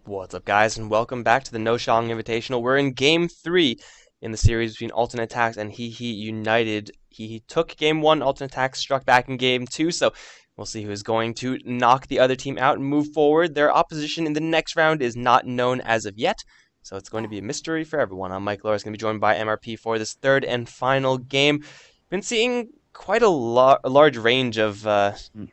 What's up, guys, and welcome back to the NoShang Invitational. We're in Game 3 in the series between Alternate Attacks and Hehe United. Hehe took Game 1, Alternate Attacks struck back in Game 2, so we'll see who is going to knock the other team out and move forward. Their opposition in the next round is not known as of yet, so it's going to be a mystery for everyone. I'm Mikelorus, going to be joined by MRP for this third and final game. Been seeing quite a large range of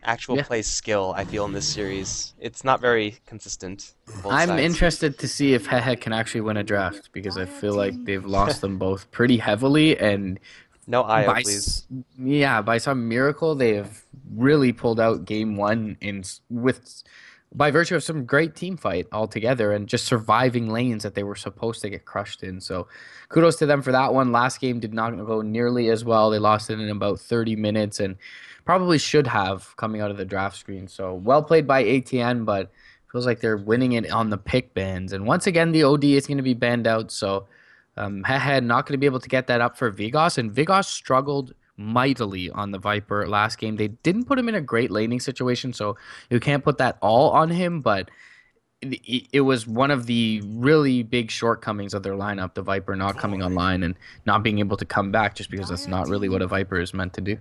actual Yeah, play skill, I feel, in this series. It's not very consistent on both I'm sides. interested to see if Hehe can actually win a draft because I feel like they've lost them both pretty heavily, and No IO, by please. by some miracle they have really pulled out game one with by virtue of some great team fight altogether and just surviving lanes that they were supposed to get crushed in. So kudos to them for that one. Last game did not go nearly as well. They lost it in about 30 minutes and probably should have coming out of the draft screen. So well played by ATN, but feels like they're winning it on the pick bans. And once again, the OD is going to be banned out. So Hehe not going to be able to get that up for Vigos, and Vigos struggled mightily on the Viper last game. They didn't put him in a great laning situation, so you can't put that all on him, but it was one of the really big shortcomings of their lineup, the Viper not coming online and not being able to come back just because that's not really what a Viper is meant to do.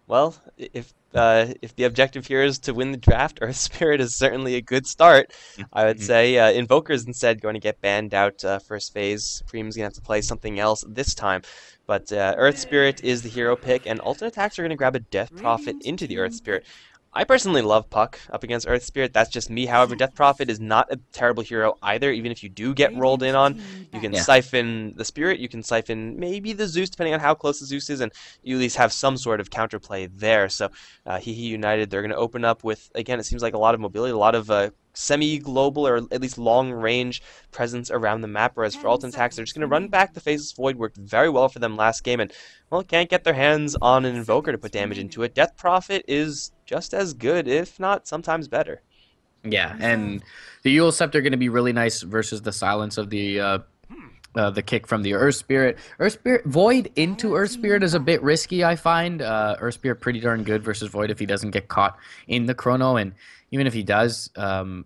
Well, if the objective here is to win the draft, Earth Spirit is certainly a good start. I would say Invoker's instead going to get banned out first phase. Supreme's going to have to play something else this time. But Earth Spirit is the hero pick, and Alternate Attacks are going to grab a Death Prophet into the Earth Spirit. I personally love Puck up against Earth Spirit. That's just me. However, Death Prophet is not a terrible hero either. Even if you do get rolled in on, you can Yeah. siphon the Spirit, you can siphon maybe the Zeus, depending on how close the Zeus is, and you at least have some sort of counterplay there. So, Hehe United, they're going to open up with, again, it seems like a lot of mobility, a lot of semi-global or at least long-range presence around the map, whereas for Alternate Attacks, they're just going to run back the Faceless Void. Worked very well for them last game, and, well, can't get their hands on an Invoker to put damage into it. Death Prophet is just as good, if not sometimes better. Yeah, and the Yule Scepter going to be really nice versus the silence of the kick from the Earth Spirit. Earth Spirit Void into Earth Spirit is a bit risky, I find. Earth Spirit pretty darn good versus Void if he doesn't get caught in the chrono, and even if he does,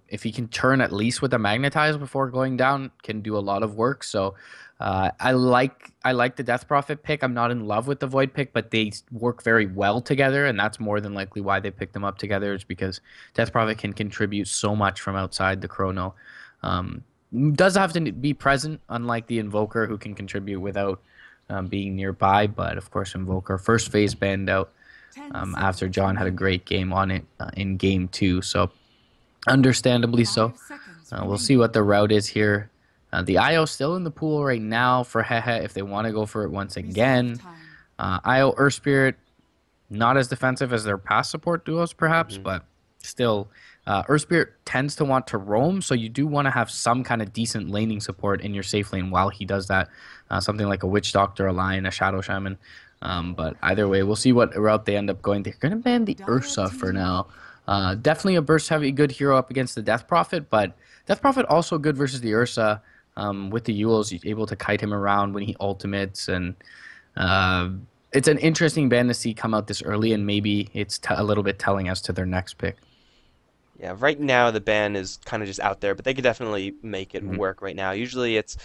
if he can turn at least with the Magnetize before going down, can do a lot of work. So I like the Death Prophet pick. I'm not in love with the Void pick, but they work very well together, and that's more than likely why they picked them up together. Is because Death Prophet can contribute so much from outside the chrono. Um, does have to be present, unlike the Invoker, who can contribute without being nearby. But of course, Invoker first phase banned out after John had a great game on it in game two. So understandably so. We'll see what the route is here. The IO still in the pool right now for Hehe if they want to go for it once again. IO Earth Spirit, not as defensive as their past support duos perhaps, Hmm. but still Earth Spirit tends to want to roam, so you do want to have some kind of decent laning support in your safe lane while he does that. Something like a Witch Doctor, a Lion, a Shadow Shaman. But either way, we'll see what route they end up going. They're going to ban the Ursa for now. Definitely a burst heavy good hero up against the Death Prophet, but Death Prophet also good versus the Ursa. With the Yules, you're able to kite him around when he ultimates, and uh, it's an interesting ban to see come out this early, and maybe it's a little bit telling as to their next pick. Yeah, right now the ban is kind of just out there, but they could definitely make it Mhm. work right now. Usually it's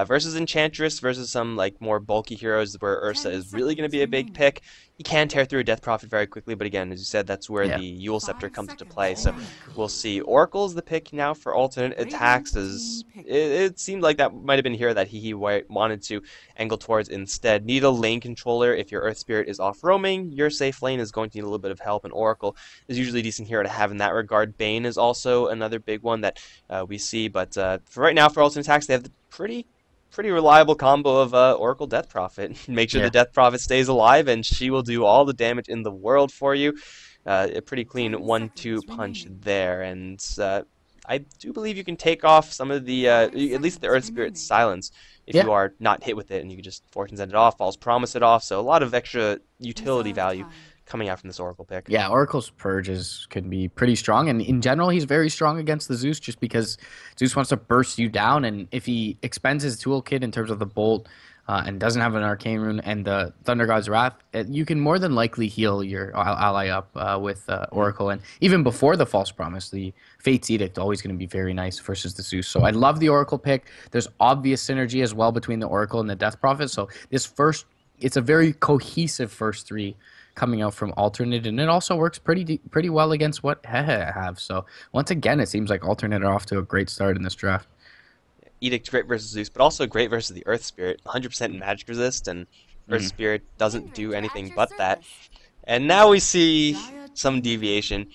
versus Enchantress versus some like more bulky heroes where Ursa is really going to be a big pick. He can tear through a Death Prophet very quickly, but again, as you said, that's where Yeah. the Yule Scepter comes into play. So we'll see. Oracle's the pick now for alternate attacks. As it seemed like that might have been here that he wanted to angle towards instead. Need a lane controller. If your Earth Spirit is off roaming, your safe lane is going to need a little bit of help, and Oracle is usually a decent hero to have in that regard. Bane is also another big one that we see, but for right now, for alternate attacks, they have the pretty reliable combo of Oracle Death Prophet. Make sure the Yeah. Death Prophet stays alive, and she will do all the damage in the world for you. A pretty clean 1-2 punch there, and I do believe you can take off some of the, at least the Earth Spirit's silence, if Yeah. you are not hit with it, and you can just Fortune Send it off, False Promise it off, so a lot of extra utility value coming out from this Oracle pick. Yeah, Oracle's purges can be pretty strong, and in general, he's very strong against the Zeus, just because Zeus wants to burst you down, and if he expends his toolkit in terms of the bolt, and doesn't have an Arcane Rune and the Thunder God's Wrath, you can more than likely heal your ally up with Mhm. Oracle. And even before the False Promise, the Fate's Edict always going to be very nice versus the Zeus. So I love the Oracle pick. There's obvious synergy as well between the Oracle and the Death Prophet. So it's a very cohesive first three coming out from alternate, and it also works pretty well against what Hehe have. So once again, it seems like alternate are off to a great start in this draft. Edict great versus Zeus, but also great versus the Earth Spirit. 100% magic resist, and Earth Mhm. Spirit doesn't do anything but that. And now we see some deviation.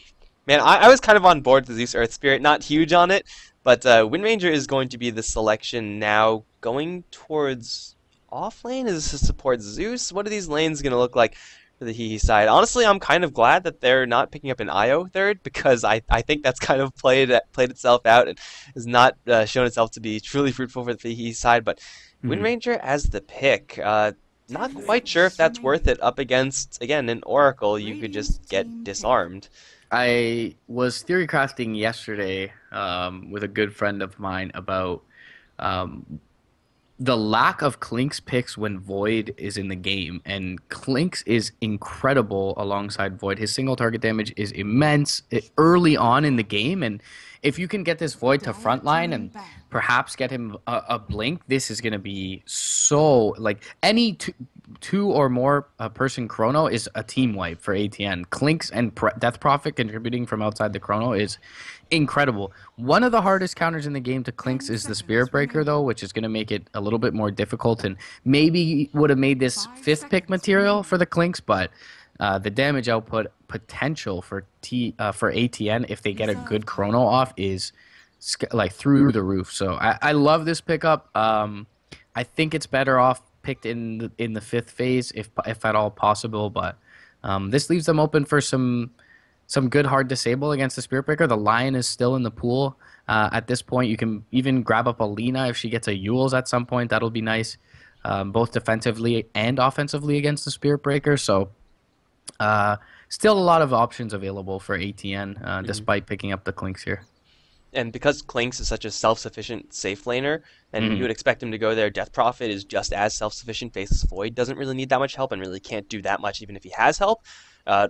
Man, I was kind of on board with Zeus Earth Spirit, not huge on it, but Wind Ranger is going to be the selection now going towards off lane. Is this to support Zeus? What are these lanes going to look like for the Hehe side? Honestly, I'm kind of glad that they're not picking up an IO third because I think that's kind of played itself out and has not shown itself to be truly fruitful for the Hehe side. But Wind Mhm. Ranger as the pick, not quite sure if that's worth it up against, again, an Oracle you could just get disarmed. I was theory crafting yesterday with a good friend of mine about um, the lack of Klink's picks when Void is in the game, and Klink's is incredible alongside Void. His single target damage is immense early on in the game, and if you can get this Void to frontline and perhaps get him a blink, this is going to be so like any two or more person chrono is a team wipe for ATN. Klink's and Death Prophet contributing from outside the chrono is incredible. One of the hardest counters in the game to Klink's is the Spirit Breaker, though, which is going to make it a little bit more difficult and maybe would have made this fifth pick material for the Klink's, but the damage output potential for ATN if they get a good chrono off is like through the roof. So I love this pickup. I think it's better off picked in the fifth phase if at all possible, but this leaves them open for some good hard disable against the Spirit Breaker. The Lion is still in the pool at this point. You can even grab up a Lina if she gets a Yules at some point. That'll be nice, both defensively and offensively against the Spirit Breaker. So uh, still a lot of options available for ATN Mhm. despite picking up the Clinks here. And because Klinks is such a self-sufficient safe laner, and you Hmm. would expect him to go there, Death Prophet is just as self-sufficient. Faceless Void doesn't really need that much help, and really can't do that much even if he has help.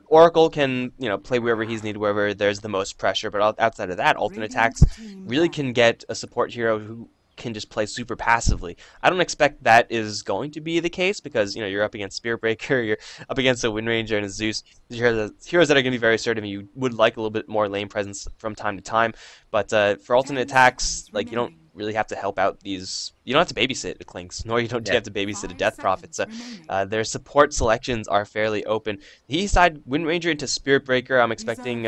Oracle can, play wherever he's needed, wherever there's the most pressure. But outside of that, alternate attacks really can get a support hero who can just play super passively. I don't expect that is going to be the case because you're up against Spirit Breaker, you're up against a Wind Ranger and a Zeus. These are heroes that are going to be very assertive, and you would like a little bit more lane presence from time to time. But for alternate attacks, like you don't really have to help out these. You don't have to babysit a Clinks, nor do you Yeah. have to babysit a Death Prophet. So their support selections are fairly open. The east side, Wind Ranger into Spirit Breaker. I'm expecting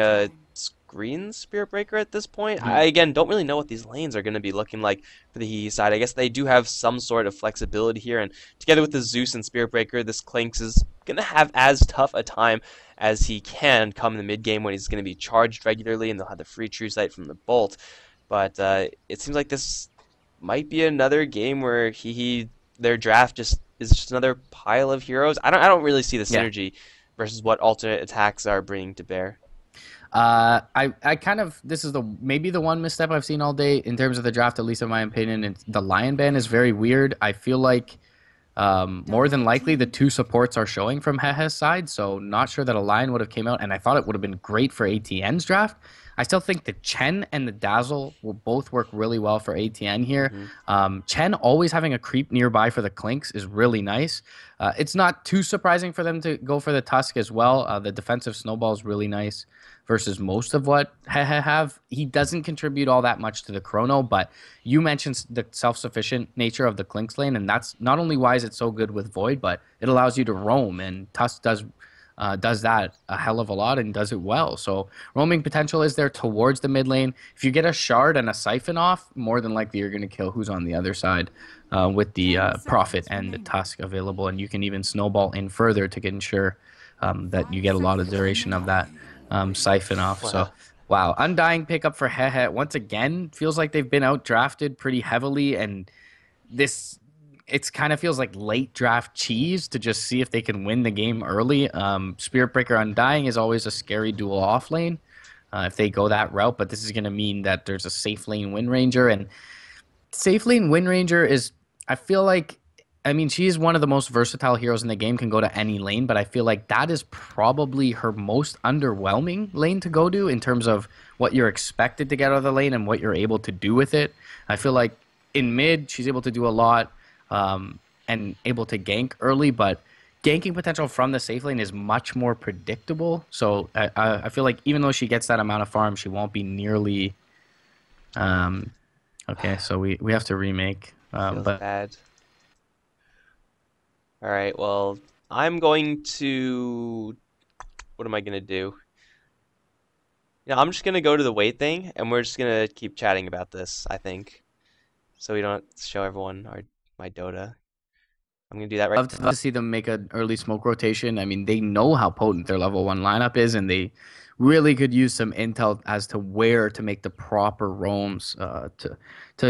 Screen Spirit Breaker at this point. I Mhm. again don't really know what these lanes are going to be looking like for the Hehe side. I guess they do have some sort of flexibility here, and together with the Zeus and Spirit Breaker, this Clinks is going to have as tough a time as he can come in the mid game when he's going to be charged regularly, and they'll have the free true sight from the bolt. But it seems like this might be another game where he their draft just is just another pile of heroes. I don't really see the Yeah. synergy versus what alternate attacks are bringing to bear. I kind of this is the maybe the one misstep I've seen all day in terms of the draft, at least in my opinion. And the Lion ban is very weird. I feel like more than likely the two supports are showing from Hehe's side, so not sure that a Lion would have came out. And I thought it would have been great for ATN's draft. I still think the Chen and the Dazzle will both work really well for ATN here. Hmm. Chen always having a creep nearby for the Clinks is really nice. It's not too surprising for them to go for the Tusk as well. The defensive snowball is really nice versus most of what Hehe have. He doesn't contribute all that much to the chrono, but you mentioned the self-sufficient nature of the Clinks lane, and that's not only why is it so good with Void, but it allows you to roam, and Tusk does that a hell of a lot and does it well. So roaming potential is there towards the mid lane. If you get a shard and a siphon off, more than likely you're going to kill who's on the other side with the Prophet and the Tusk available, and you can even snowball in further to ensure that you get a lot of duration of that siphon off. So, Wow. wow, undying pickup for Hehe. Once again, feels like they've been out drafted pretty heavily, and this it's kind of feels like late draft cheese to just see if they can win the game early. Spirit Breaker Undying is always a scary dual off lane if they go that route, but this is going to mean that there's a safe lane Wind Ranger, and safe lane Wind Ranger is I feel like I mean, she is one of the most versatile heroes in the game, can go to any lane, but I feel like that is probably her most underwhelming lane to go to in terms of what you're expected to get out of the lane and what you're able to do with it. I feel like in mid, she's able to do a lot and able to gank early, but ganking potential from the safe lane is much more predictable. So I feel like even though she gets that amount of farm, she won't be nearly. Okay, so we have to remake. Feels But bad. All right, well, I'm going to. What am I gonna do? I'm just gonna go to the wait thing, and we're just gonna keep chatting about this, I think, so we don't show everyone my Dota. I'm gonna do that right love to see them make an early smoke rotation. I mean, they know how potent their level 1 lineup is, and they really could use some intel as to where to make the proper roams to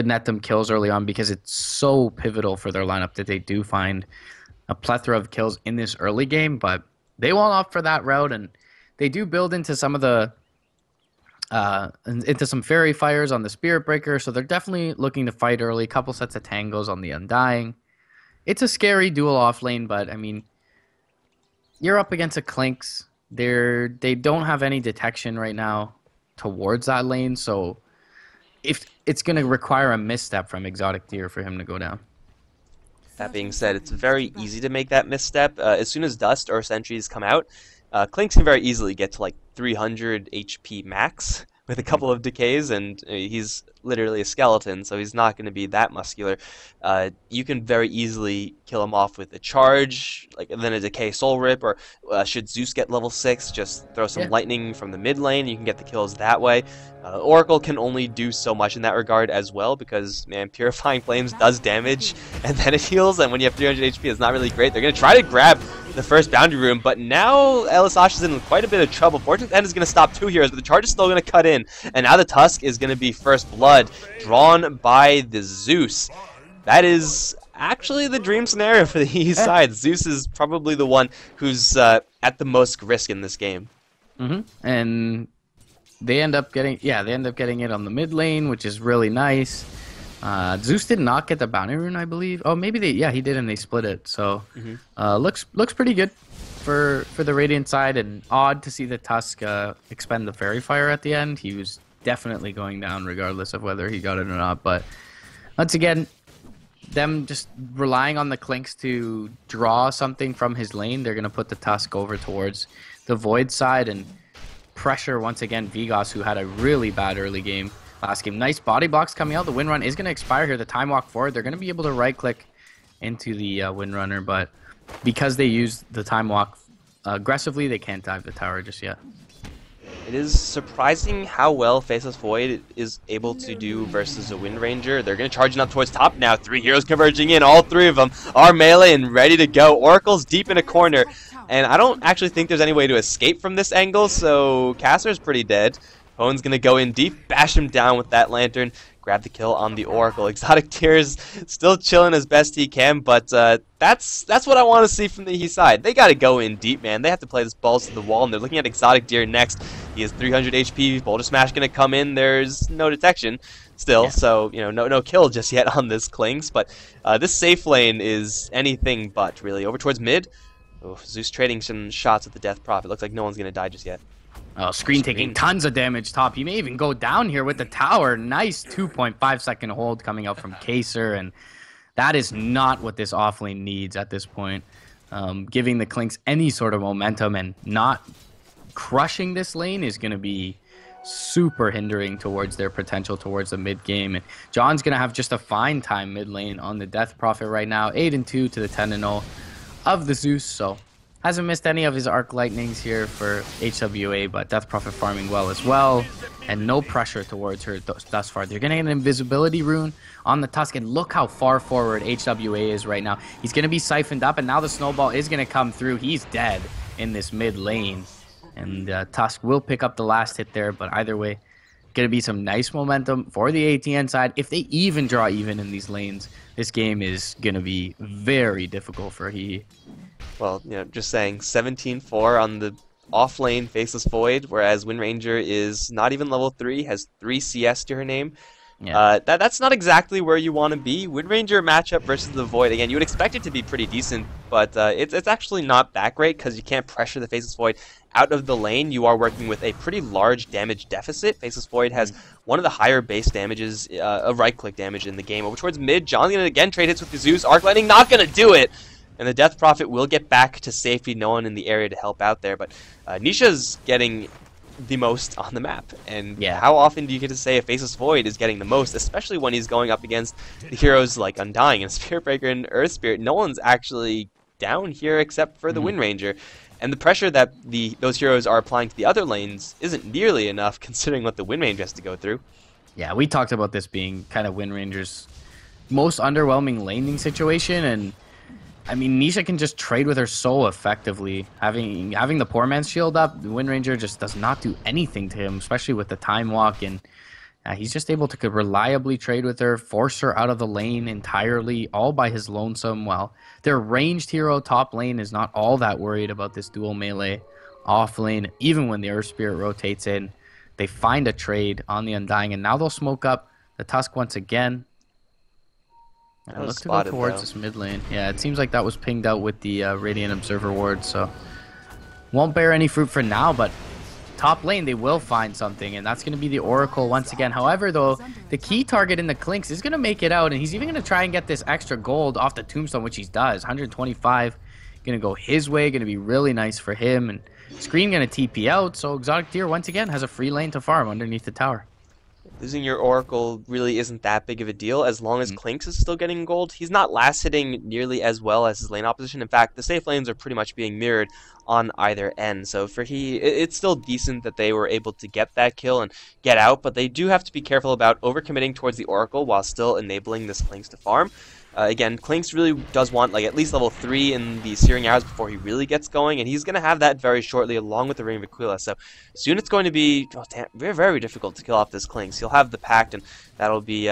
net them kills early on, because it's so pivotal for their lineup that they do find a plethora of kills in this early game. But they won't opt for that route, and they do build into some of the into some fairy fires on the Spirit Breaker, so they're definitely looking to fight early. Couple sets of tangos on the Undying. It's a scary dual off lane, but I mean, you're up against a Clinks. They don't have any detection right now towards that lane, so if it's gonna require a misstep from Exotic Deer for him to go down. That being said, it's very easy to make that misstep. As soon as Dust or Sentries come out, Clinks can very easily get to like 300 HP max with a couple of decays, and he's literally a skeleton, so he's not going to be that muscular. You can very easily kill him off with a charge, like then a decay soul rip, or should Zeus get level 6, just throw some Yeah. lightning from the mid lane. You can get the kills that way. Oracle can only do so much in that regard as well, because man, Purifying Flames does damage and then it heals, and when you have 300 HP, it's not really great. They're going to try to grab the first boundary room, but now Elisash is in quite a bit of trouble. Fortune's End is going to stop 2 heroes, but the charge is still going to cut in, and now the Tusk is going to be first blood, drawn by the Zeus. That is actually the dream scenario for the Hehe side. Zeus is probably the one who's at the most risk in this game. And they end up getting it on the mid lane, which is really nice. Zeus did not get the bounty rune, I believe. Oh, maybe he did, and they split it. So looks pretty good for the Radiant side, and odd to see the Tusk expend the Fairy Fire at the end. He was definitely going down regardless of whether he got it or not. But once again, them just relying on the Clinks to draw something from his lane, they're going to put the Tusk over towards the Void side and pressure once again Vigos, who had a really bad early game last game. Nice body blocks coming out. The wind run is going to expire here. The time walk forward, they're going to be able to right click into the wind runner, but because they use the time walk aggressively, they can't dive the tower just yet. It is surprising how well Faceless Void is able to do versus a Wind Ranger. They're going to charge up towards top now. 3 heroes converging in. All 3 of them are melee and ready to go. Oracle's deep in a corner, and I don't actually think there's any way to escape from this angle, so Caster's pretty dead. Hone's going to go in deep, bash him down with that lantern, grab the kill on the Oracle. Exotic Tears still chilling as best he can, but that's what I want to see from the Hehe side. They got to go in deep, man. They have to play this balls to the wall, and they're looking at Exotic Deer next. He has 300 HP. Boulder Smash going to come in. There's no detection still, so no kill just yet on this Clinks, but this safe lane is anything but, really. Over towards mid. Oh, Zeus trading some shots at the Death Prophet. Looks like no one's going to die just yet. Oh, Screen taking tons of damage top. He may even go down here with the tower. Nice 2.5-second hold coming out from Kaser, and that is not what this offlane needs at this point. Giving the Clinks any sort of momentum and not crushing this lane is going to be super hindering towards their potential towards the mid game. And John's going to have just a fine time mid lane on the Death Prophet right now. 8-2 to the 10-0 of the Zeus, so hasn't missed any of his Arc Lightnings here for HWA, but Death Prophet farming well as well, and no pressure towards her thus far. They're going to get an invisibility rune on the Tusk, and look how far forward HWA is right now. He's going to be siphoned up, and now the snowball is going to come through. He's dead in this mid lane, and Tusk will pick up the last hit there, but either way, going to be some nice momentum for the ATN side. If they even draw even in these lanes, this game is going to be very difficult for Hehe. Well, just saying, 17-4 on the off-lane Faceless Void, whereas Wind Ranger is not even level 3, has 3 CS to her name. Yeah. That's not exactly where you want to be. Wind Ranger matchup versus the Void. Again, you would expect it to be pretty decent, but it's actually not that great because you can't pressure the Faceless Void out of the lane. You are working with a pretty large damage deficit. Faceless Void has one of the higher base damages of right-click damage in the game. Over towards mid, John's going to again trade hits with the Zeus. Arc Lightning not going to do it. And the Death Prophet will get back to safety. No one in the area to help out there. But Nisha's getting the most on the map. And how often do you get to say a Faceless Void is getting the most, especially when he's going up against the heroes like Undying and Spirit Breaker and Earth Spirit? No one's actually down here except for the Wind Ranger. And the pressure that those heroes are applying to the other lanes isn't nearly enough considering what the Wind Ranger has to go through. Yeah, we talked about this being kind of Wind Ranger's most underwhelming laning situation, and I mean, Nisha can just trade with her so effectively. Having the poor man's shield up, the Wind Ranger just does not do anything to him, especially with the time walk, and he's just able to reliably trade with her, force her out of the lane entirely, all by his lonesome, while their ranged hero top lane is not all that worried about this dual melee off lane. Even when the Earth Spirit rotates in, they find a trade on the Undying, and now they'll smoke up the Tusk once again. And I look to go towards this mid lane. Yeah, it seems like that was pinged out with the Radiant Observer ward, so won't bear any fruit for now, but top lane they will find something, and that's going to be the Oracle once again. However, though, the key target in the Clinks is going to make it out, and he's even going to try and get this extra gold off the Tombstone, which he does. 125 going to go his way, going to be really nice for him, and Screen going to TP out, so Exotic Deer once again has a free lane to farm underneath the tower. Losing your Oracle really isn't that big of a deal as long as Clinks is still getting gold. He's not last hitting nearly as well as his lane opposition. In fact, the safe lanes are pretty much being mirrored on either end. So for it's still decent that they were able to get that kill and get out, but they do have to be careful about overcommitting towards the Oracle while still enabling this Clinks to farm. Again, Clinks really does want like at least level 3 in the Searing Arrows before he really gets going, and he's going to have that very shortly along with the Ring of Aquila. So soon it's going to be very, very difficult to kill off this Clinks. He'll have the Pact, and that'll be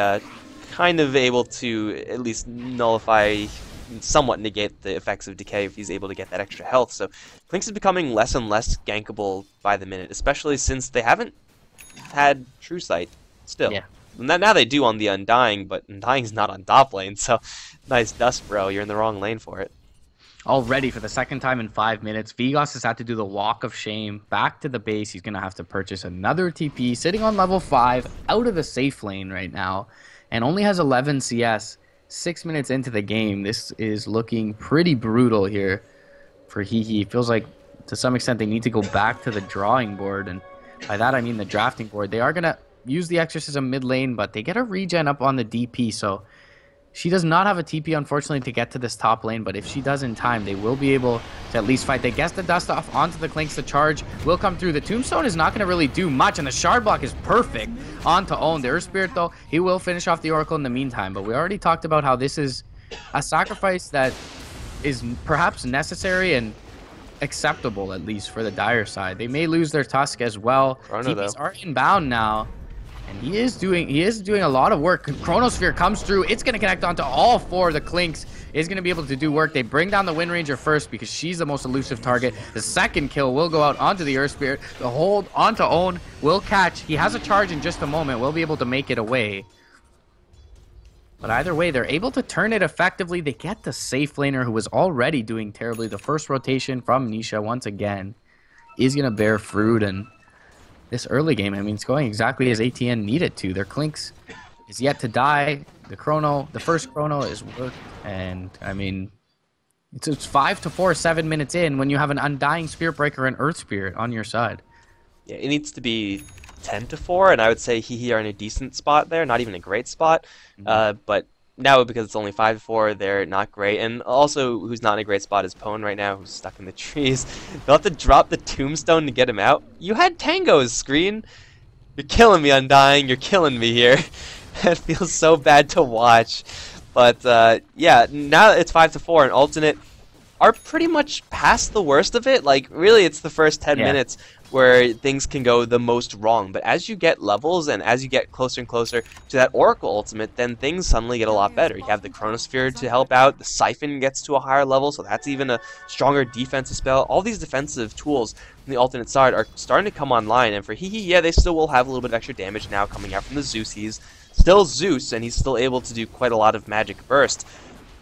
kind of able to at least nullify, somewhat negate the effects of Decay if he's able to get that extra health. So Clinks is becoming less and less gankable by the minute, especially since they haven't had True Sight still. Yeah. Now they do on the Undying, but Undying's not on top lane, so nice dust, bro. You're in the wrong lane for it. Already, for the second time in 5 minutes, Vigos has had to do the walk of shame back to the base. He's going to have to purchase another TP, sitting on level 5, out of the safe lane right now, and only has 11 CS. 6 minutes into the game, this is looking pretty brutal here for Hehe. It feels like, to some extent, they need to go back to the drawing board, and by that I mean the drafting board. They are going to use the Exorcism mid lane, but they get a regen up on the DP, so she does not have a TP, unfortunately, to get to this top lane, but if she does in time, they will be able to at least fight. They guess the dust off onto the Clinks. The charge will come through. The Tombstone is not going to really do much, and the Shard Block is perfect onto Own. The Earth Spirit, though, he will finish off the Oracle in the meantime, but we already talked about how this is a sacrifice that is perhaps necessary and acceptable, at least for the Dire side. They may lose their Tusk as well. TPs are inbound now, and he is doing a lot of work. Chronosphere comes through. It's going to connect onto all 4. The Clinks is going to be able to do work. They bring down the Wind Ranger first because she's the most elusive target. The second kill will go out onto the Earth Spirit. The hold onto Own will catch. He has a charge in just a moment. We'll be able to make it away. But either way, they're able to turn it effectively. They get the safe laner, who was already doing terribly. The first rotation from Nisha, once again, is going to bear fruit. And this early game, I mean, it's going exactly as ATN needed to. Their Clinks is yet to die. The first chrono is worked. And, I mean, it's 5-4, 7 minutes in when you have an Undying Spirit Breaker and Earth Spirit on your side. Yeah, it needs to be 10-4, and I would say Hehe are in a decent spot there, not even a great spot. But now, because it's only 5-4, they're not great. And also, who's not in a great spot is Pwn right now, who's stuck in the trees. They'll have to drop the Tombstone to get him out. You had Tango's Screen. You're killing me, Undying. You're killing me here. It feels so bad to watch. But, yeah, now it's 5-4, and Alternate are pretty much past the worst of it. Like, really, it's the first 10 minutes where things can go the most wrong. But as you get levels and as you get closer and closer to that Oracle ultimate, then things suddenly get a lot better. You have the Chronosphere to help out. The Siphon gets to a higher level, so that's even a stronger defensive spell. All these defensive tools from the alternate side are starting to come online. And for Hehe, yeah, they still will have a little bit of extra damage now coming out from the Zeus. He's still Zeus, and he's still able to do quite a lot of magic burst.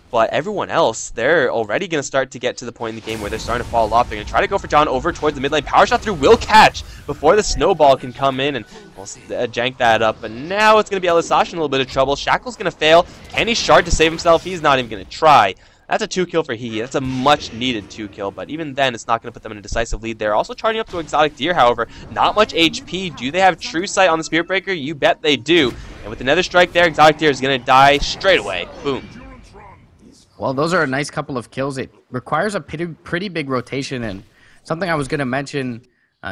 But everyone else, they're already going to start to get to the point in the game where they're starting to fall off. They're going to try to go for John over towards the mid lane. Power shot through will catch before the snowball can come in and we'll jank that up. But now it's going to be Elisasha in a little bit of trouble. Shackle's going to fail. Can he shard to save himself? He's not even going to try. That's a 2-kill for Hehe. That's a much needed 2-kill, but even then, it's not going to put them in a decisive lead there. Also charging up to Exotic Deer, however. Not much HP. Do they have True Sight on the Spirit Breaker? You bet they do. And with another strike there, Exotic Deer is going to die straight away. Boom. Well, those are a nice couple of kills. It requires a pretty big rotation, and something I was going to mention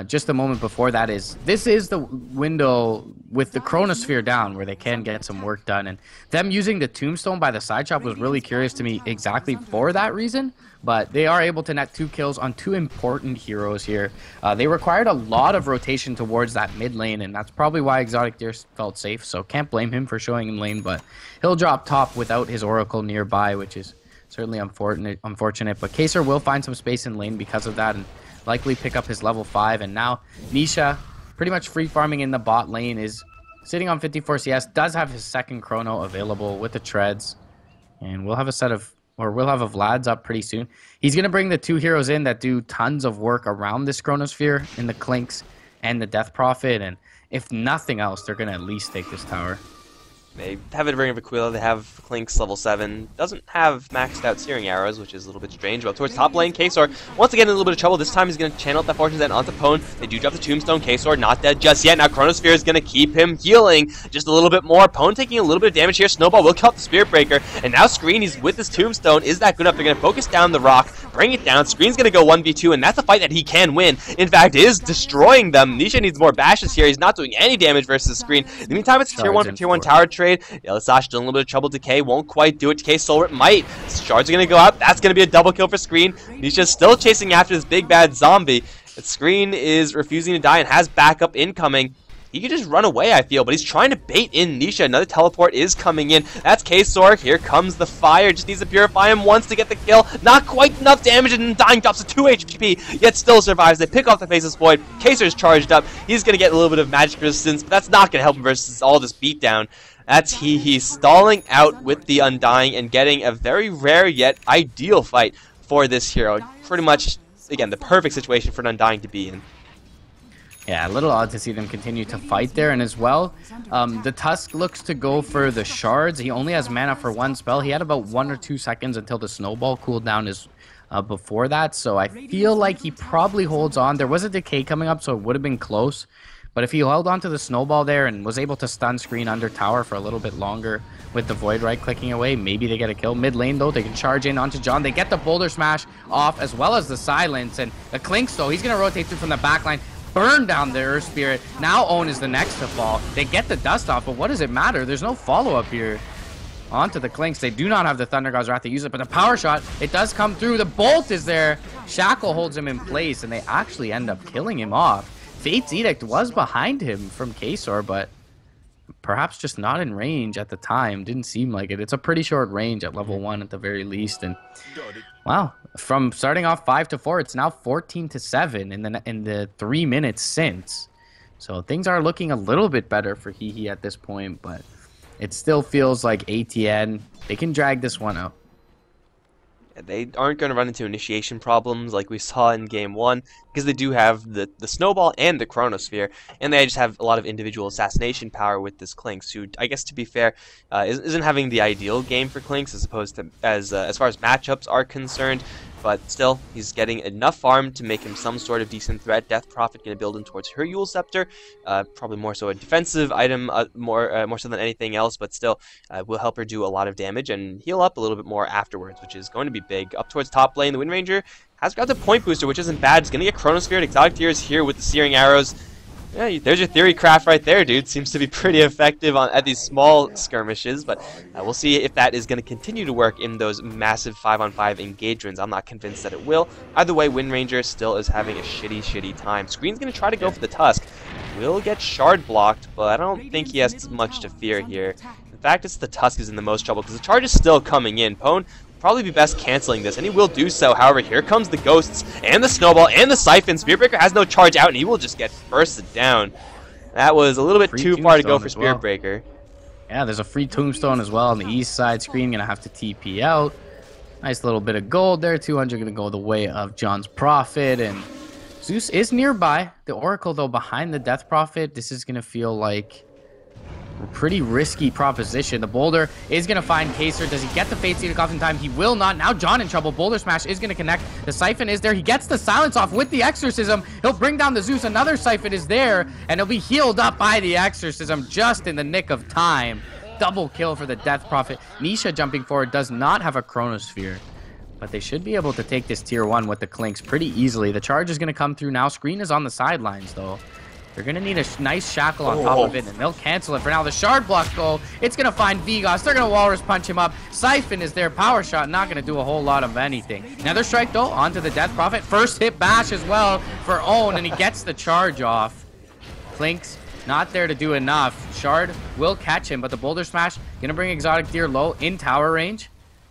just a moment before that is this is the window with the Chronosphere down where they can get some work done, and them using the Tombstone by the side shot was really curious to me exactly for that reason, but they are able to net 2 kills on 2 important heroes here. They required a lot of rotation towards that mid lane, and that's probably why Exotic Deer felt safe, so can't blame him for showing in lane, but he'll drop top without his Oracle nearby, which is certainly unfortunate, but Kaser will find some space in lane because of that, and likely pick up his level 5, and now Nisha, pretty much free farming in the bot lane, is sitting on 54 CS, does have his second chrono available with the treads, and we'll have a Vlad's up pretty soon. He's going to bring the 2 heroes in that do tons of work around this Chronosphere in the Clinks and the Death Prophet, and if nothing else, they're going to at least take this tower. They have a Ring of Aquila, they have Clinks level 7, doesn't have maxed out Searing Arrows, which is a little bit strange, but towards top lane, Kaysor, once again in a little bit of trouble. This time he's going to channel that Fortune's End onto Pone. They do drop the Tombstone. Kaysor not dead just yet. Now Chronosphere is going to keep him healing just a little bit more. Pone taking a little bit of damage here. Snowball will kill the Spirit Breaker, and now Screen, he's with his Tombstone. Is that good enough? They're going to focus down the rock, bring it down. Screen's going to go 1v2, and that's a fight that he can win. In fact, is destroying them. Nisha needs more bashes here. He's not doing any damage versus Screen. In the meantime, it's a tier 1 for tier 1 tower trade. Elisasha still in a little bit of trouble. Decay won't quite do it. Decay Solar might. Shards are going to go out. That's going to be a double kill for Screen. Nisha's still chasing after this big bad zombie. But Screen is refusing to die and has backup incoming. He could just run away, I feel, but he's trying to bait in Nisha. Another teleport is coming in. That's Kaysor. Here comes the fire. Just needs to purify him once to get the kill. Not quite enough damage, and Dying drops to 2 HP, yet still survives. They pick off the Faceless Void. Kaysor's charged up. He's going to get a little bit of magic resistance, but that's not going to help him versus all this beatdown. That's Hehe stalling out with the Undying and getting a very rare yet ideal fight for this hero. Pretty much, again, the perfect situation for an Undying to be in. Yeah, a little odd to see them continue to fight there, and as well, the Tusk looks to go for the shards. He only has mana for 1 spell. He had about 1 or 2 seconds until the snowball cooldown is before that, so I feel like he probably holds on. There was a decay coming up, so it would have been close. But if he held on to the snowball there and was able to stun Screen under tower for a little bit longer with the Void right-clicking away, maybe they get a kill. Mid lane, though, they can charge in onto John. They get the Boulder Smash off as well as the Silence. And the Clinks, though, he's going to rotate through from the backline, burn down the Earth Spirit. Now Own is the next to fall. They get the dust off, but what does it matter? There's no follow-up here. Onto the Clinks. They do not have the Thunder God's Wrath to use it, but the power shot, it does come through. The Bolt is there. Shackle holds him in place, and they actually end up killing him off. Fate's Edict was behind him from Kaysor, but perhaps just not in range at the time. Didn't seem like it. It's a pretty short range at level 1 at the very least. And wow, from starting off 5-4, it's now 14-7 in the 3 minutes since. So things are looking a little bit better for Hehe at this point, but it still feels like ATN, they can drag this one out. They aren't going to run into initiation problems like we saw in Game 1, because they do have the Snowball and the Chronosphere, and they just have a lot of individual assassination power with this Clinks, who, I guess to be fair, isn't having the ideal game for Clinks as opposed to as far as matchups are concerned. But still, he's getting enough farm to make him some sort of decent threat. Death Prophet going to build him towards her Yule Scepter. Probably more so a defensive item, more so than anything else, but still will help her do a lot of damage and heal up a little bit more afterwards, which is going to be big. Up towards top lane, the Wind Ranger has got the point booster, which isn't bad. He's going to get Chronosphere. Exotic Deer is here with the Searing Arrows. Yeah, there's your theory craft right there, dude. Seems to be pretty effective at these small skirmishes, but we'll see if that is going to continue to work in those massive 5-on-5 engagements. I'm not convinced that it will. Either way, Wind Ranger still is having a shitty time. Screen's going to try to go for the Tusk. Will get shard blocked, but I don't think he has much to fear here. In fact, it's the Tusk is in the most trouble, because the charge is still coming in. Pone probably be best canceling this, and he will do so. However, here comes the Ghosts and the Snowball and the Siphon. Spiritbreaker has no charge out, and he will just get bursted down. That was a little bit too far to go for Spiritbreaker. Yeah, there's a free tombstone as well on the east side. Screen gonna have to TP out. Nice little bit of gold there. 200 gonna go the way of John's Prophet, and Zeus is nearby. The Oracle, though, behind the Death Prophet. This is gonna feel like a pretty risky proposition. The Boulder is going to find Kaser. Does he get the Fate Seed off in time? He will not. Now John in trouble. Boulder Smash is going to connect. The Siphon is there. He gets the Silence off with the Exorcism. He'll bring down the Zeus. Another Siphon is there, and he'll be healed up by the Exorcism just in the nick of time. Double kill for the Death Prophet. Nisha jumping forward does not have a Chronosphere, but they should be able to take this tier 1 with the Clinks pretty easily. The charge is going to come through now. Screen is on the sidelines, though. They're going to need a nice shackle on top of it, and they'll cancel it for now. The shard block goal, it's going to find Vigos. They're going to Walrus punch him up. Siphon is there. Power shot, not going to do a whole lot of anything. Another strike, though, onto the Death Prophet. First hit bash as well for Own, and he gets the charge off. Clinks, not there to do enough. Shard will catch him, but the Boulder Smash going to bring Exotic Deer low in tower range.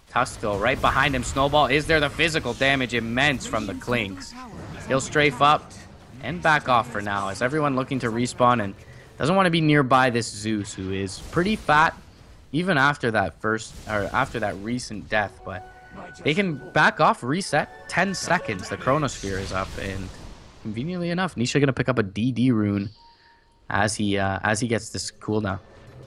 Tusk, though, right behind him. Snowball is there. The physical damage immense from the Clinks. He'll strafe up and back off for now, as everyone looking to respawn and doesn't want to be nearby this Zeus, who is pretty fat even after that recent death. But they can back off, reset. 10 seconds, the Chronosphere is up, and conveniently enough, Nisha gonna pick up a DD rune as he gets this cooldown.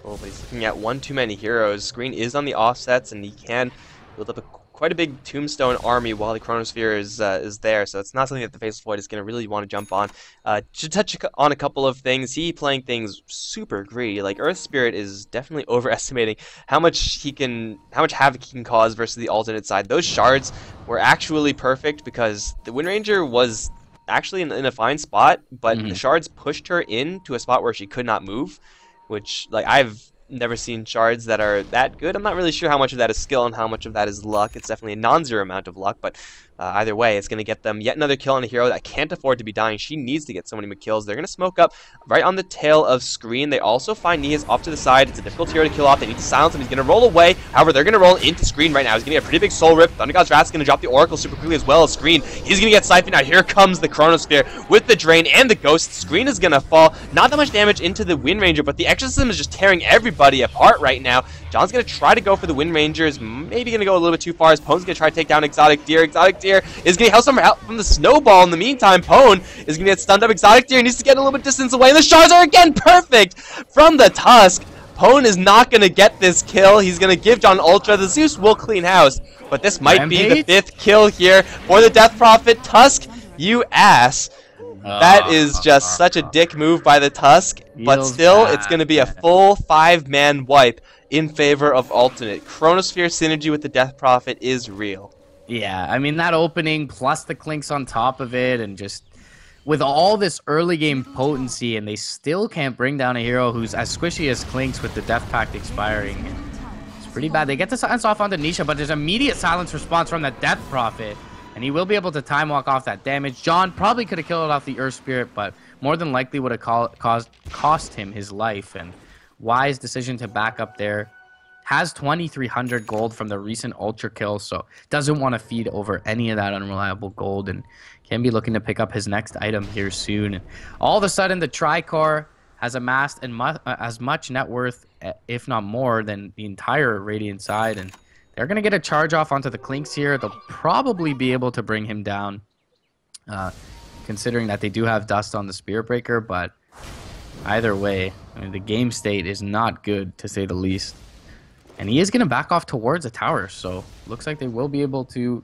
Oh, but he's looking at one too many heroes. Screen is on the offsets, and he can build up quite a big tombstone army while the Chronosphere is there, so it's not something that the Faceless Void is going to really want to jump on. To touch on a couple of things, he playing things super greedy. Like, Earth Spirit is definitely overestimating how much havoc he can cause versus the alternate side. Those shards were actually perfect because the Wind Ranger was actually in a fine spot, but the shards pushed her into a spot where she could not move, which, like, I've never seen shards that are that good. I'm not really sure how much of that is skill and how much of that is luck. It's definitely a non-zero amount of luck, but either way, it's going to get them yet another kill on a hero that can't afford to be dying. She needs to get so many kills. They're going to smoke up right on the tail of Screen. They also find Nia's off to the side. It's a difficult hero to kill off. They need to silence him. He's going to roll away. However, they're going to roll into Screen right now. He's going to get a pretty big soul rip. Thunder God's Wrath's going to drop the Oracle super quickly as well as Screen. He's going to get siphoned out. Here comes the Chronosphere with the Drain and the Ghost. Screen is going to fall. Not that much damage into the Wind Ranger, but the Exorcism is just tearing everybody apart right now. John's going to try to go for the Wind Rangers. Maybe going to go a little bit too far. His Pone's going to try to take down Exotic Deer. Exotic Deer is going to help some help from the Snowball. In the meantime, Pone is going to get stunned up. Exotic Deer needs to get a little bit distance away. And the shards are again perfect from the Tusk. Pone is not going to get this kill. He's going to give John Ultra. The Zeus will clean house. But this might be the 5th kill here for the Death Prophet. Tusk, you ass. That is just such a dick move by the Tusk. But still, it's going to be a full 5-man wipe in favor of alternate. Chronosphere synergy with the Death Prophet is real. Yeah, I mean, that opening plus the Clinks on top of it, and just with all this early game potency, and they still can't bring down a hero who's as squishy as Clinks with the Death Pact expiring. It's pretty bad. They get the silence off onto Nisha, but there's immediate silence response from the Death Prophet, and he will be able to time walk off that damage. John probably could have killed it off the Earth Spirit, but more than likely would have cost him his life, and wise decision to back up there. Has 2,300 gold from the recent Ultra kill, so doesn't want to feed over any of that unreliable gold, and can be looking to pick up his next item here soon. And all of a sudden, the Tricor has amassed as much net worth, if not more, than the entire Radiant side, and they're going to get a charge off onto the Clinks here. They'll probably be able to bring him down, considering that they do have Dust on the Spirit Breaker, but either way, I mean, the game state is not good, to say the least. And he is going to back off towards a tower, so looks like they will be able to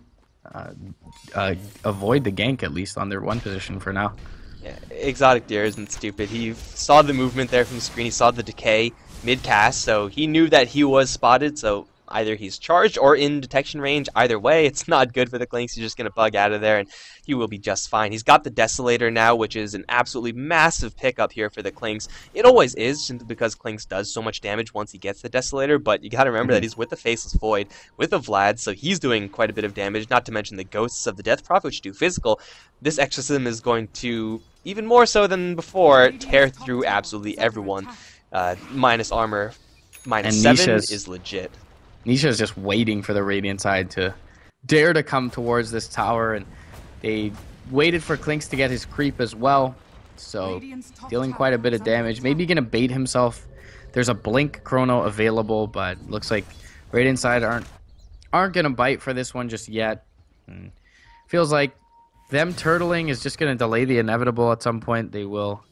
avoid the gank, at least on their one position for now. Yeah, Exotic Deer isn't stupid. He saw the movement there from the screen. He saw the decay mid-cast, so he knew that he was spotted, so either he's charged or in detection range. Either way, it's not good for the Clinks. He's just going to bug out of there, and he will be just fine. He's got the Desolator now, which is an absolutely massive pickup here for the Clinks. It always is, simply because Clinks does so much damage once he gets the Desolator, but you got to remember that he's with the Faceless Void, with a Vlad, so he's doing quite a bit of damage, not to mention the Ghosts of the Death Prophet, which do physical. This Exorcism is going to, even more so than before, tear through absolutely everyone. Minus armor, -7 is legit. Nisha is just waiting for the Radiant side to dare to come towards this tower, and they waited for Clinks to get his creep as well, so dealing quite a bit of damage. Maybe going to bait himself There's a Blink Chrono available, but looks like right inside aren't going to bite for this one just yet. Feels like them turtling is just going to delay the inevitable. At some point, they will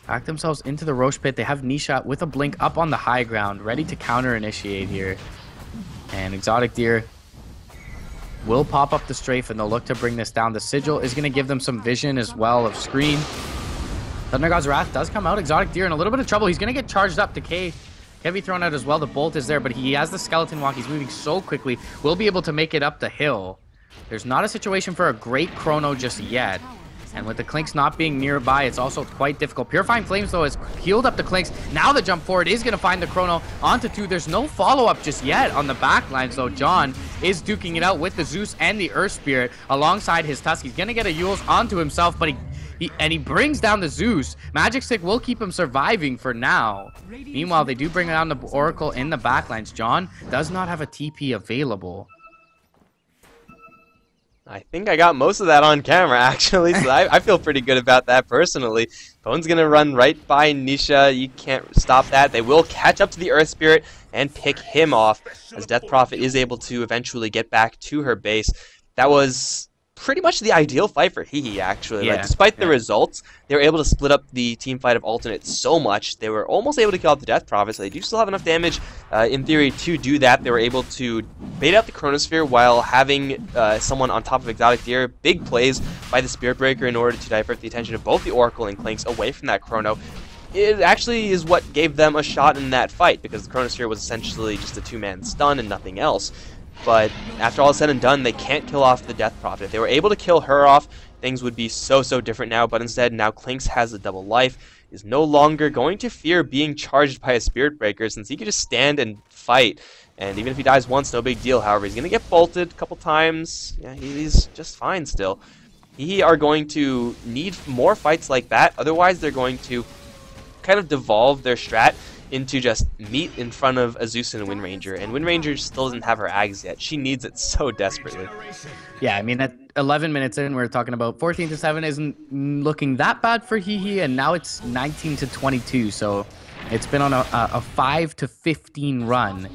back themselves into the Roche pit. They have Nisha with a Blink up on the high ground, ready to counter-initiate here. And Exotic Deer will pop up the strafe, and they'll look to bring this down. The Sigil is going to give them some vision as well of screen. Thunder God's Wrath does come out. Exotic Deer in a little bit of trouble. He's going to get charged up. Decay can be thrown out as well. The Bolt is there, but he has the Skeleton Walk. He's moving so quickly. Will be able to make it up the hill. There's not a situation for a great Chrono just yet. And with the Clinks not being nearby, it's also quite difficult. Purifying Flames, though, has healed up the Clinks. Now the jump forward is going to find the Chrono onto 2. There's no follow-up just yet on the back lines, though. John is duking it out with the Zeus and the Earth Spirit alongside his Tusk. He's going to get a Yules onto himself, but he brings down the Zeus. Magic Stick will keep him surviving for now. Meanwhile, they do bring down the Oracle in the backlines. John does not have a TP available. I think I got most of that on camera, actually, so I feel pretty good about that personally. Bone's going to run right by Nisha. You can't stop that. They will catch up to the Earth Spirit and pick him off, as Death Prophet is able to eventually get back to her base. That was pretty much the ideal fight for Hehe, actually. Yeah, like, despite the results, they were able to split up the team fight of Alternate so much. They were almost able to kill off the Death Prophet, so they do still have enough damage, in theory, to do that. They were able to bait out the Chronosphere while having someone on top of Exotic Deer. Big plays by the Spirit Breaker in order to divert the attention of both the Oracle and Clinks away from that Chrono. It actually is what gave them a shot in that fight, because the Chronosphere was essentially just a two-man stun and nothing else. But after all is said and done, they can't kill off the Death Prophet. If they were able to kill her off, things would be so different now. But instead, now Clinks has a double life, is no longer going to fear being charged by a Spirit Breaker, since he can just stand and fight. And even if he dies once, no big deal. However, he's going to get bolted a couple times. Yeah, he's just fine still. He are going to need more fights like that. Otherwise, they're going to kind of devolve their strat into just meet in front of a Zeus and a Wind Ranger. And Wind Ranger still doesn't have her Ags yet. She needs it so desperately. Yeah, I mean, at 11 minutes in, we're talking about 14-7 isn't looking that bad for Hehe, and now it's 19-22. So it's been on a 5-15 run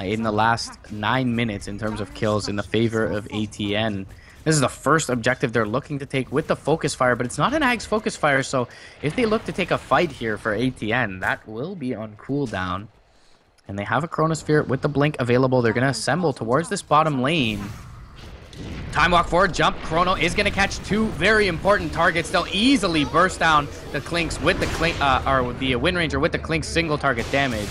in the last 9 minutes in terms of kills in the favor of ATN. This is the first objective they're looking to take with the Focus Fire, but it's not an Ags Focus Fire, so if they look to take a fight here for ATN, that will be on cooldown. And they have a Chronosphere with the Blink available. They're going to assemble towards this bottom lane. Time walk forward, jump. Chrono is going to catch 2 very important targets. They'll easily burst down the Clinks with the or the Wind Ranger with the Clinks single target damage.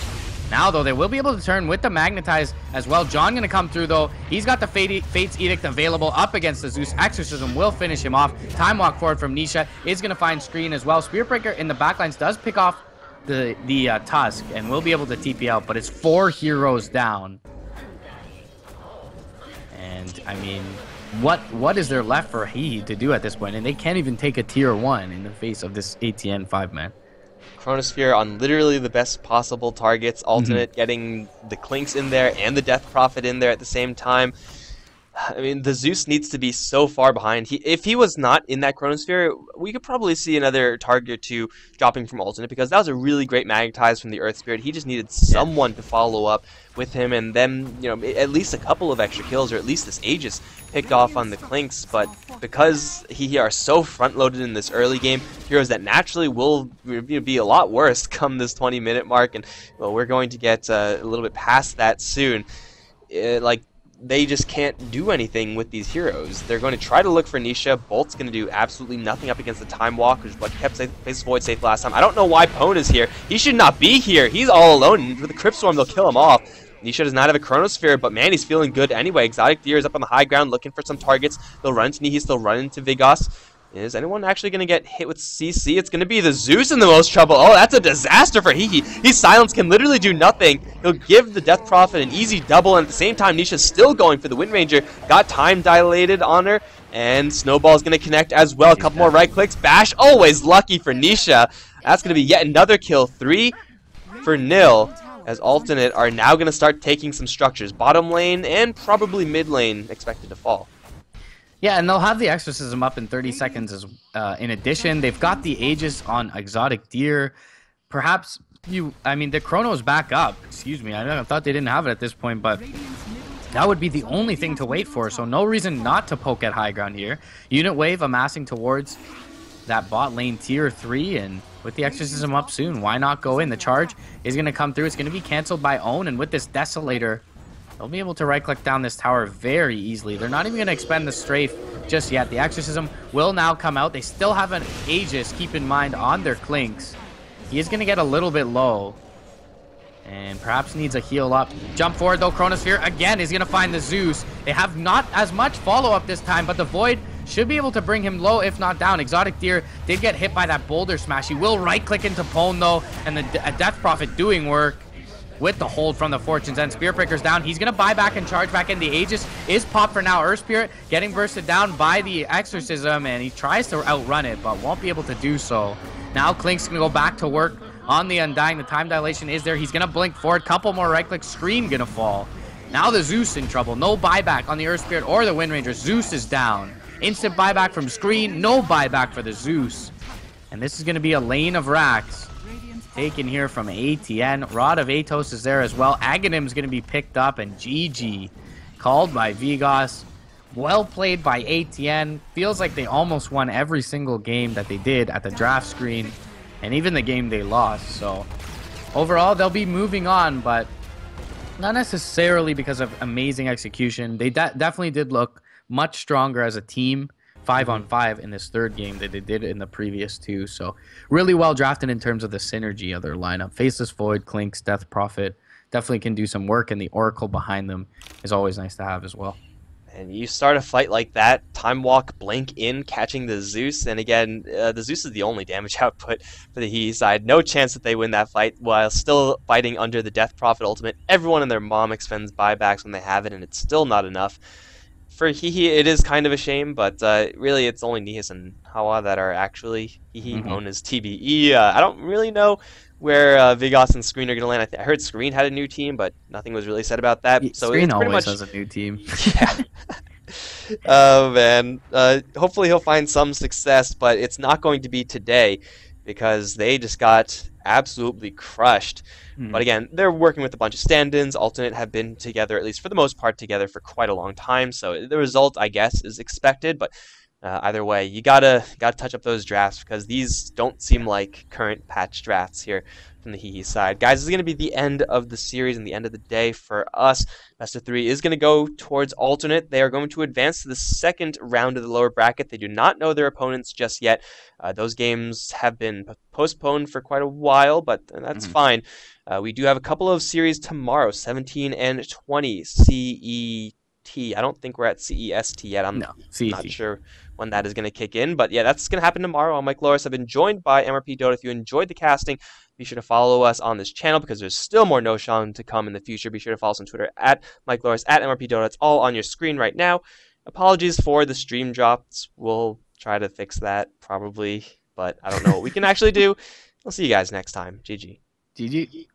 Now, though, they will be able to turn with the Magnetize as well. John going to come through, though. He's got the Fate's Edict available up against the Zeus. Exorcism will finish him off. Time walk forward from Nisha is going to find screen as well. Spirit Breaker in the backlines does pick off the Tusk and will be able to TP out, but it's 4 heroes down. And, I mean, what is there left for Hehe to do at this point? And they can't even take a tier 1 in the face of this ATN 5-man. Chronosphere on literally the best possible targets. Alternate getting the Clinks in there and the Death Prophet in there at the same time. I mean, the Zeus needs to be so far behind. If he was not in that Chronosphere, we could probably see another target or 2 dropping from Alternate, because that was a really great Magnetize from the Earth Spirit. He just needed someone to follow up with him, and then, you know, at least a couple of extra kills, or at least this Aegis picked off on the Clinks. But because Hehe are so front-loaded in this early game, heroes that naturally will be a lot worse come this 20-minute mark, and, well, we're going to get a little bit past that soon. They just can't do anything with these heroes. They're going to try to look for Nisha. Bolt's going to do absolutely nothing up against the Time Walk, which is what kept Faceless Void safe last time. I don't know why Pone is here. He should not be here. He's all alone. With the Crypt Storm, they'll kill him off. Nisha does not have a Chronosphere, but man, he's feeling good anyway. Exotic Deer is up on the high ground looking for some targets. They'll run into Nihi, they'll run into Vigos. Is anyone actually going to get hit with CC? It's going to be the Zeus in the most trouble. Oh, that's a disaster for Hehe. His silence can literally do nothing. He'll give the Death Prophet an easy double, and at the same time, Nisha's still going for the Wind Ranger. Got time dilated on her, and Snowball's going to connect as well. A couple more right clicks. Bash, always lucky for Nisha. That's going to be yet another kill. 3 for nil, as Alternate are now going to start taking some structures. Bottom lane and probably mid lane expected to fall. Yeah, and they'll have the Exorcism up in 30 seconds. In addition, they've got the Aegis on Exotic Deer. Perhaps I mean, the Chrono's back up. Excuse me. I thought they didn't have it at this point, but that would be the only thing to wait for. So no reason not to poke at high ground here. Unit wave amassing towards that bot lane tier 3, and with the exorcism up soon, why not go in? The charge is going to come through. It's going to be canceled by Own, and with this Desolator, they'll be able to right-click down this tower very easily. They're not even going to expend the strafe just yet. The exorcism will now come out. They still have an Aegis, keep in mind, on their Clinks. He is going to get a little bit low, and perhaps needs a heal up. Jump forward, though. Chronosphere, again, is going to find the Zeus. They have not as much follow-up this time, but the Void should be able to bring him low, if not down. Exotic Deer did get hit by that boulder smash. He will right-click into Pwn, though, and the Death Prophet doing work with the hold from the Fortune's End. Spear Breaker's down. He's going to buy back and charge back in. The Aegis is popped for now. Earth Spirit getting bursted down by the Exorcism, and he tries to outrun it, but won't be able to do so. Now Klink's going to go back to work on the Undying. The time dilation is there. He's going to blink forward. Couple more right-clicks. Screen going to fall. Now the Zeus in trouble. No buyback on the Earth Spirit or the Wind Ranger. Zeus is down. Instant buyback from Screen. No buyback for the Zeus. And this is going to be a lane of racks taken here from ATN. Rod of Atos is there as well. Aghanim's going to be picked up, and GG called by Vigos. Well played by ATN. Feels like they almost won every single game that they did at the draft screen, and even the game they lost. So overall, they'll be moving on, but not necessarily because of amazing execution. They definitely did look much stronger as a team, 5-on-5 in this third game that they did in the previous two. So really well drafted in terms of the synergy of their lineup. Faceless Void, Clinks, Death Prophet definitely can do some work, and the Oracle behind them is always nice to have as well. And you start a fight like that, Time Walk, blink in, catching the Zeus, and again, the Zeus is the only damage output for the Hehe side. No chance that they win that fight while still fighting under the Death Prophet ultimate. Everyone and their mom expends buybacks when they have it, and it's still not enough. For Hehe, it is kind of a shame, but really it's only Nihis and Hawa that are actually Hehe, known as TBE. I don't really know where Vigos and Screen are going to land. I heard Screen had a new team, but nothing was really said about that. So Screen it's pretty always much has a new team. Yeah. Oh man. Hopefully he'll find some success, but it's not going to be today because they just got absolutely crushed. But again, they're working with a bunch of stand-ins. Alternate have been together, at least for the most part, together for quite a long time. So the result, I guess, is expected. But either way, you gotta touch up those drafts because these don't seem like current patch drafts here from the Hehe side. Guys, this is going to be the end of the series and the end of the day for us. Best of 3 is going to go towards Alternate. They are going to advance to the second round of the lower bracket. They do not know their opponents just yet. Those games have been postponed for quite a while, but that's fine. We do have a couple of series tomorrow, 17 and 20 CET. I don't think we're at CEST yet. I'm not sure when that is going to kick in. But yeah, that's going to happen tomorrow. I'm Mikelorus. I've been joined by Mrpdota. If you enjoyed the casting, be sure to follow us on this channel because there's still more NoShang to come in the future. Be sure to follow us on Twitter at Mikelorus, at Mrpdota. It's all on your screen right now. Apologies for the stream drops. We'll try to fix that probably, but I don't know what we can actually do. We'll see you guys next time. GG. GG.